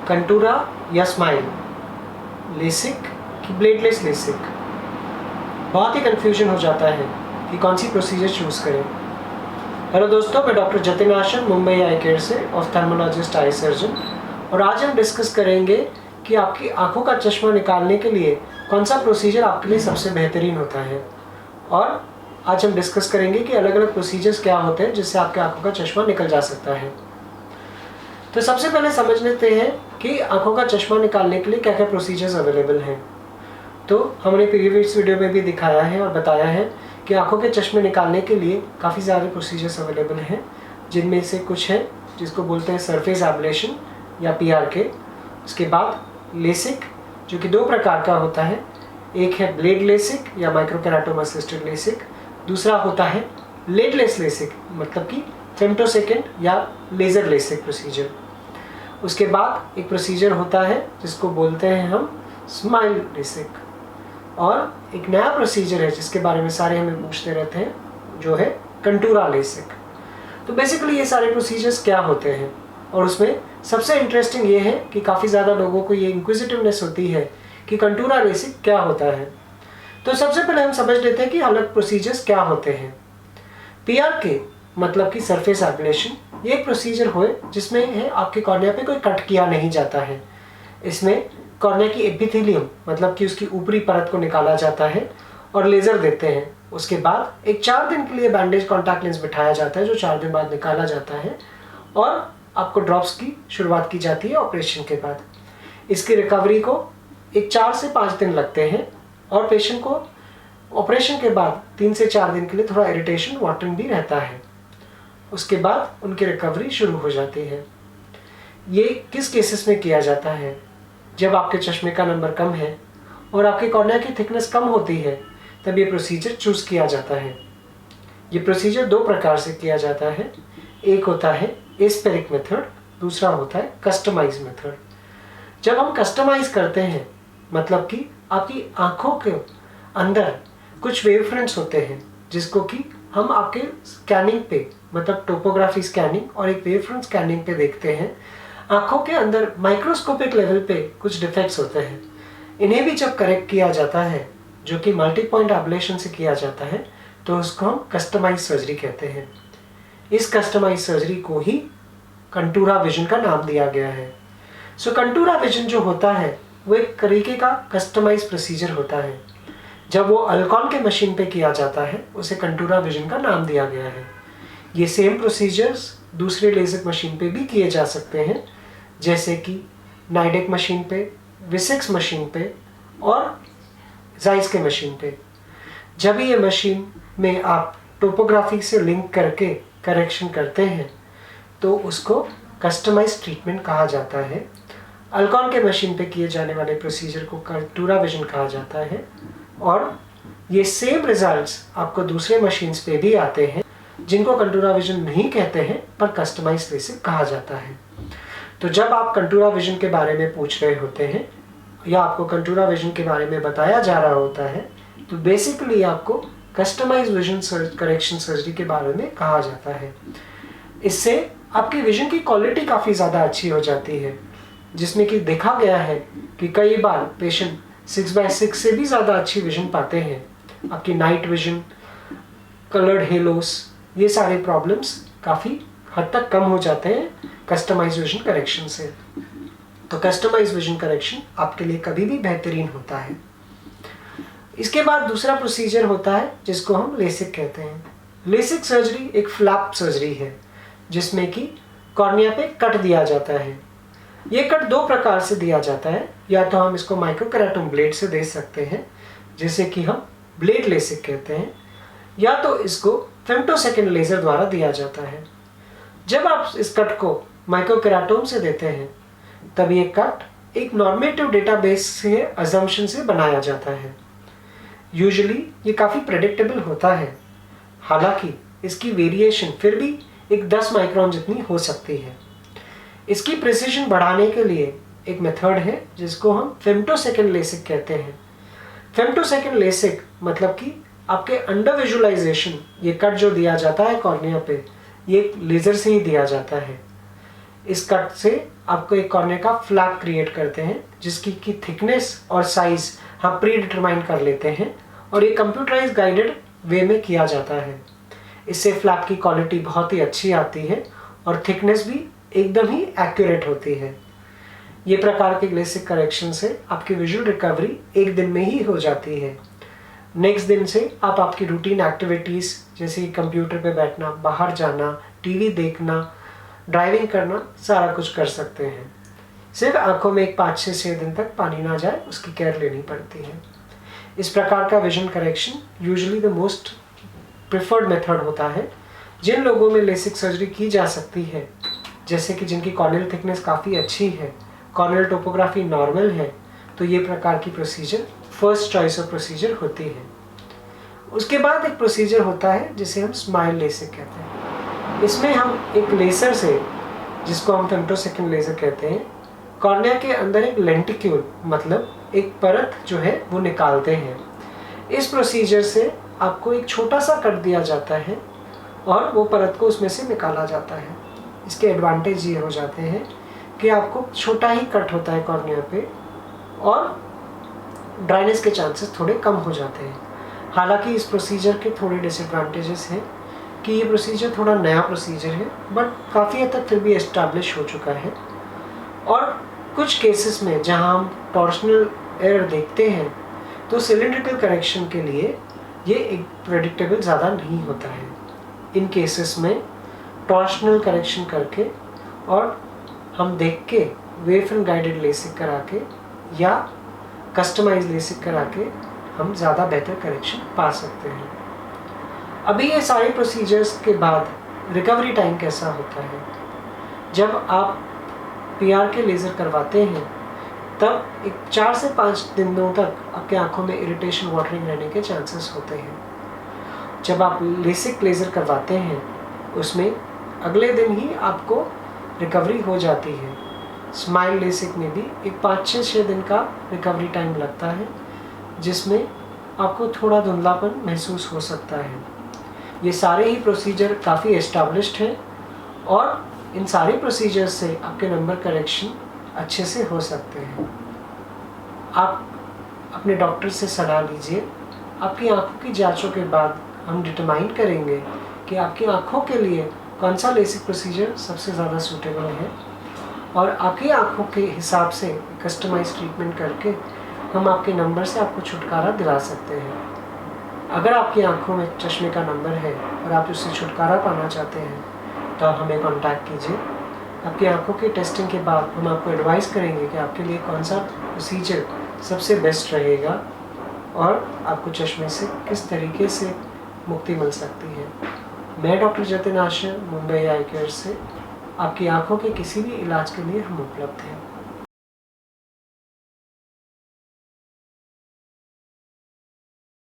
Contoura या smile, LASIK कि bladeless LASIK. बहुत ही कन्फ्यूजन हो जाता है कि कौन सी प्रोसीजर चूज़ करें। हेलो दोस्तों, मैं डॉक्टर जतिन आशन, मुंबई आई केयर से, ऑफ्थेल्मोलॉजिस्ट आई सर्जन, और आज हम डिस्कस करेंगे कि आपकी आंखों का चश्मा निकालने के लिए कौन सा प्रोसीजर आपके लिए सबसे बेहतरीन होता है। और आज हम डिस्कस करेंगे कि अलग अलग प्रोसीजर्स क्या होते हैं जिससे आपके आंखों का चश्मा निकल जा सकता है। तो सबसे पहले समझ लेते हैं कि आंखों का चश्मा निकालने के लिए क्या क्या प्रोसीजर्स अवेलेबल हैं। तो हमने प्रीवियस वीडियो में भी दिखाया है और बताया है कि आंखों के चश्मे निकालने के लिए काफ़ी सारे प्रोसीजर्स अवेलेबल हैं, जिनमें से कुछ है जिसको बोलते हैं सरफेस एब्लेशन या PRK। उसके बाद लेसिक, जो कि दो प्रकार का होता है, एक है ब्लेड लेसिक या माइक्रोकेराटोम असिस्टेड लेसिक, दूसरा होता है ब्लेडलेस लेसिक, मतलब कि फेम्टोसेकेंड या लेज़र लेसिक प्रोसीजर। उसके बाद एक प्रोसीजर होता है जिसको बोलते हैं हम स्माइल लेसिक, और एक नया प्रोसीजर है जिसके बारे में सारे हमें पूछते रहते हैं, जो है कंटूरा लेसिक। तो बेसिकली ये सारे प्रोसीजर्स क्या होते हैं, और उसमें सबसे इंटरेस्टिंग ये है कि काफ़ी ज़्यादा लोगों को ये इंक्विजिटिवनेस होती है कि कंटूरा लेसिक क्या होता है। तो सबसे पहले हम समझ लेते हैं कि अलग प्रोसीजर्स क्या होते हैं। PRK मतलब कि सरफेस एब्लेशन, ये एक प्रोसीजर हो जिसमें है आपके कॉर्निया पे कोई कट किया नहीं जाता है। इसमें कॉर्निया की एपिथेलियम मतलब कि उसकी ऊपरी परत को निकाला जाता है और लेज़र देते हैं। उसके बाद एक 4 दिन के लिए बैंडेज कॉन्टैक्ट लेंस बिठाया जाता है, जो 4 दिन बाद निकाला जाता है, और आपको ड्रॉप्स की शुरुआत की जाती है ऑपरेशन के बाद। इसकी रिकवरी को एक 4 से 5 दिन लगते हैं, और पेशेंट को ऑपरेशन के बाद 3 से 4 दिन के लिए थोड़ा इरिटेशन वाटरिंग भी रहता है। उसके बाद उनकी रिकवरी शुरू हो जाती है। ये किस केसेस में किया जाता है? जब आपके चश्मे का नंबर कम है और आपके कॉर्निया की थिकनेस कम होती है, तब ये प्रोसीजर चूज़ किया जाता है। ये प्रोसीजर दो प्रकार से किया जाता है। एक होता है एस्पेरिक मेथड, दूसरा होता है कस्टमाइज मेथड। जब हम कस्टमाइज करते हैं, मतलब कि आपकी आंखों के अंदर कुछ वेवफ्रंट्स होते हैं जिसको कि हम आपके स्कैनिंग पे, मतलब टोपोग्राफी स्कैनिंग और एक वेवफ्रंट स्कैनिंग पे देखते हैं, आंखों के अंदर माइक्रोस्कोपिक लेवल पे कुछ डिफेक्ट्स होते हैं। इन्हें भी जब करेक्ट किया जाता है, जो कि मल्टी पॉइंट एब्लेशन से किया जाता है, तो उसको हम कस्टमाइज सर्जरी कहते हैं। इस कस्टमाइज सर्जरी को ही कंटूरा विजन का नाम दिया गया है। सो कंटूरा विजन जो होता है वो एक तरीके का कस्टमाइज प्रोसीजर होता है। जब वो अल्कॉन के मशीन पे किया जाता है, उसे कंटूरा विजन का नाम दिया गया है। ये सेम प्रोसीजर्स दूसरे लेज़र मशीन पे भी किए जा सकते हैं, जैसे कि नाइडेक मशीन पे, विसिक्स मशीन पे और जाइस के मशीन पे। जब ये मशीन में आप टोपोग्राफी से लिंक करके करेक्शन करते हैं, तो उसको कस्टमाइज ट्रीटमेंट कहा जाता है। अल्कॉन के मशीन पे किए जाने वाले प्रोसीजर को कंटूरा विजन कहा जाता है, और ये सेम रिजल्ट्स आपको दूसरे मशीन्स पे भी आते हैं, जिनको कंटूरा विजन नहीं कहते हैं पर कस्टमाइज लेसिक कहा जाता है। तो जब आप कंटूरा विजन के बारे में पूछ रहे होते हैं या आपको कंटूरा विजन के बारे में बताया जा रहा होता है, तो बेसिकली आपको कस्टमाइज विजन करेक्शन सर्जरी के बारे में कहा जाता है। इससे आपकी विजन की क्वालिटी काफ़ी ज़्यादा अच्छी हो जाती है, जिसमें कि देखा गया है कि कई बार पेशेंट 6/6 से भी ज़्यादा अच्छी विजन पाते हैं। आपकी नाइट विजन, कलर्ड हेलोस, ये सारे प्रॉब्लम्स काफ़ी हद तक कम हो जाते हैं कस्टमाइज विजन करेक्शन से। तो कस्टमाइज विजन करेक्शन आपके लिए कभी भी बेहतरीन होता है। इसके बाद दूसरा प्रोसीजर होता है जिसको हम लेसिक कहते हैं। लेसिक सर्जरी एक फ्लैप सर्जरी है, जिसमें कि कॉर्निया पे कट दिया जाता है। ये कट दो प्रकार से दिया जाता है। या तो हम इसको माइक्रोकेराटोम ब्लेड से दे सकते हैं, जिसे कि हम ब्लेड लेसिक कहते हैं, या तो इसको फेम्टोसेकेंड लेज़र द्वारा दिया जाता है। जब आप इस कट को माइक्रोकेराटोम से देते हैं, तब ये कट एक नॉर्मेटिव डेटाबेस से अजम्पशन से बनाया जाता है। यूजुअली ये काफ़ी प्रेडिक्टेबल होता है, हालांकि इसकी वेरिएशन फिर भी एक 10 माइक्रोन जितनी हो सकती है। इसकी प्रिसिशन बढ़ाने के लिए एक मेथड है जिसको हम फेम्टोसेकेंड लेसिक कहते हैं। फेम्टोसेकेंड लेसिक मतलब कि आपके अंडर विजुअलाइजेशन, ये कट जो दिया जाता है कॉर्निया पे, ये लेज़र से ही दिया जाता है। इस कट से आपको एक कॉर्निया का फ्लैप क्रिएट करते हैं, जिसकी की थिकनेस और साइज हम प्री डिटरमाइन कर लेते हैं और ये कंप्यूटराइज गाइडेड वे में किया जाता है। इससे फ्लैप की क्वालिटी बहुत ही अच्छी आती है और थिकनेस भी एकदम ही एक्यूरेट होती है। ये प्रकार के लेसिक करेक्शन से आपकी विजुअल रिकवरी एक दिन में ही हो जाती है। नेक्स्ट दिन से आप आपकी रूटीन एक्टिविटीज़ जैसे कंप्यूटर पे बैठना, बाहर जाना, टीवी देखना, ड्राइविंग करना, सारा कुछ कर सकते हैं। सिर्फ आंखों में एक 5 से 6 दिन तक पानी ना जाए उसकी केयर लेनी पड़ती है। इस प्रकार का vision correction usually the most preferred method होता है। जिन लोगों में लेसिक सर्जरी की जा सकती है, जैसे कि जिनकी कॉर्नियल थिकनेस काफ़ी अच्छी है, कॉर्नियल टोपोग्राफी नॉर्मल है, तो ये प्रकार की procedure first choice of procedure होती है। उसके बाद एक प्रोसीजर होता है जिसे हम स्माइल लेसिक कहते हैं। इसमें हम एक लेसर से, जिसको हम फेमटोसेकंड लेजर कहते हैं, कॉर्निया के अंदर एक लेंटिक्यूल मतलब एक परत जो है वो निकालते हैं। इस प्रोसीजर से आपको एक छोटा सा कट दिया जाता है और वो परत को उसमें से निकाला जाता है। इसके एडवांटेज ये हो जाते हैं कि आपको छोटा ही कट होता है कॉर्निया पे और ड्राइनेस के चांसेस थोड़े कम हो जाते हैं। हालांकि इस प्रोसीजर के थोड़े डिसएडवांटेजेस हैं कि ये प्रोसीजर थोड़ा नया प्रोसीजर है, बट काफ़ी हद तक फिर भी एस्टैब्लिश हो चुका है। और कुछ केसेस में जहां हम टॉर्शनल एरर देखते हैं तो सिलिंड्रिकल करेक्शन के लिए ये एक प्रेडिक्टेबल ज़्यादा नहीं होता है। इन केसेस में टॉर्शनल करेक्शन करके और हम देख के वेव फ्रंट गाइडेड लेसिक करा के या कस्टमाइज लेसिक करा के हम ज़्यादा बेहतर करेक्शन पा सकते हैं। अभी ये सारे प्रोसीजर्स के बाद रिकवरी टाइम कैसा होता है? जब आप पीआर के लेज़र करवाते हैं तब एक 4 से 5 दिनों तक आपके आंखों में इरिटेशन, वाटरिंग रहने के चांसेस होते हैं। जब आप लेसिक लेज़र करवाते हैं उसमें अगले दिन ही आपको रिकवरी हो जाती है। स्माइल लेसिक में भी एक 5 से 6 दिन का रिकवरी टाइम लगता है, जिसमें आपको थोड़ा धुंधलापन महसूस हो सकता है। ये सारे ही प्रोसीजर काफ़ी एस्टैब्लिश्ड हैं और इन सारे प्रोसीजर्स से आपके नंबर करेक्शन अच्छे से हो सकते हैं। आप अपने डॉक्टर से सलाह लीजिए। आपकी आंखों की जांचों के बाद हम डिटरमाइन करेंगे कि आपकी आंखों के लिए कौन सा लेसिक प्रोसीजर सबसे ज़्यादा सूटेबल है और आपकी आंखों के हिसाब से कस्टमाइज ट्रीटमेंट करके हम आपके नंबर से आपको छुटकारा दिला सकते हैं। अगर आपकी आंखों में चश्मे का नंबर है और आप उससे छुटकारा पाना चाहते हैं तो आप हमें कांटेक्ट कीजिए। आपकी आंखों की टेस्टिंग के बाद हम आपको एडवाइस करेंगे कि आपके लिए कौन सा प्रोसीजर सबसे बेस्ट रहेगा और आपको चश्मे से किस तरीके से मुक्ति मिल सकती है। मैं डॉक्टर जतिन आशय, मुंबई आई केयर से आपकी आंखों के किसी भी इलाज के लिए हम उपलब्ध हैं।